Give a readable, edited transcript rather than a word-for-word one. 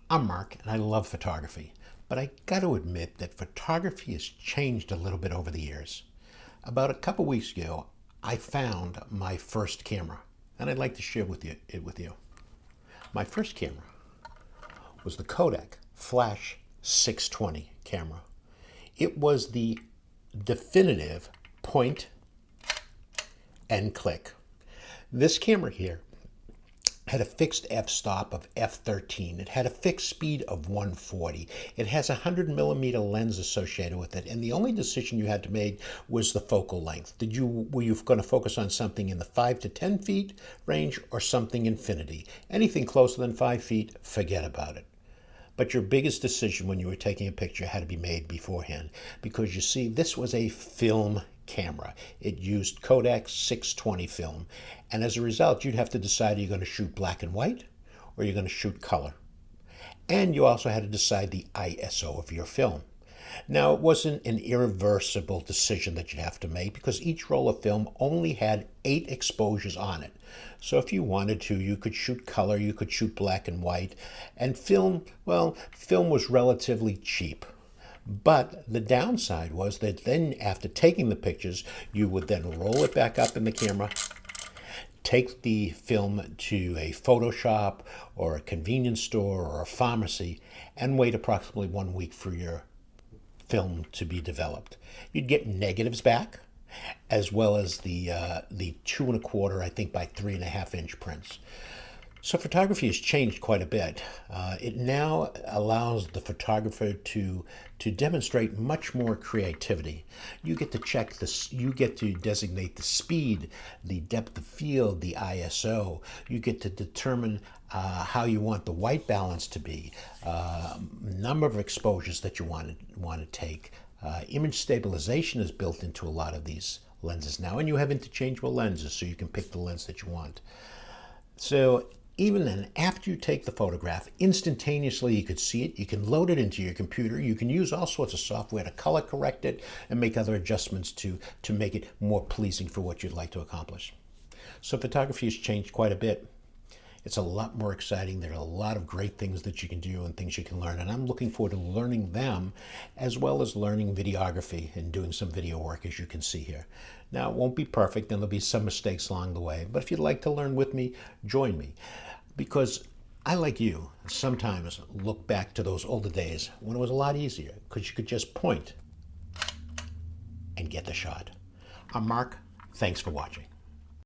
I'm Mark and I love photography, but I got to admit that photography has changed a little bit over the years. About a couple weeks ago, I found my first camera and I'd like to share it with you. My first camera was the Kodak Flash 620 camera. It was the definitive point and click. This camera here had a fixed f-stop of f13. It had a fixed speed of 140. It has a 100mm lens associated with it, and the only decision you had to make was the focal length. Were you going to focus on something in the 5 to 10 feet range or something infinity? Anything closer than 5 feet, forget about it. But your biggest decision when you were taking a picture had to be made beforehand, because you see, this was a film camera. It used Kodak 620 film, and as a result, you'd have to decide, are you going to shoot black and white or are you going to shoot color? And you also had to decide the ISO of your film. Now, it wasn't an irreversible decision that you'd have to make, because each roll of film only had 8 exposures on it. So if you wanted to, you could shoot color, you could shoot black and white, and film, well, film was relatively cheap. But the downside was that then after taking the pictures, you would then roll it back up in the camera, take the film to a photo shop or a convenience store or a pharmacy, and wait approximately 1 week for your film to be developed. You'd get negatives back, as well as the 2¼ I think by 3.5 inch prints. So photography has changed quite a bit. It now allows the photographer to demonstrate much more creativity. You get to check this. You get to designate the speed, the depth of field, the ISO. You get to determine how you want the white balance to be, number of exposures that you want to take. Image stabilization is built into a lot of these lenses now, and you have interchangeable lenses, so you can pick the lens that you want. So even then, after you take the photograph, instantaneously you could see it, you can load it into your computer, you can use all sorts of software to color correct it and make other adjustments to make it more pleasing for what you'd like to accomplish. So photography has changed quite a bit. It's a lot more exciting. There are a lot of great things that you can do and things you can learn, and I'm looking forward to learning them, as well as learning videography and doing some video work, as you can see here. Now, it won't be perfect, and there'll be some mistakes along the way, but if you'd like to learn with me, join me. Because I, like you, sometimes look back to those older days when it was a lot easier, because you could just point and get the shot. I'm Mark. Thanks for watching.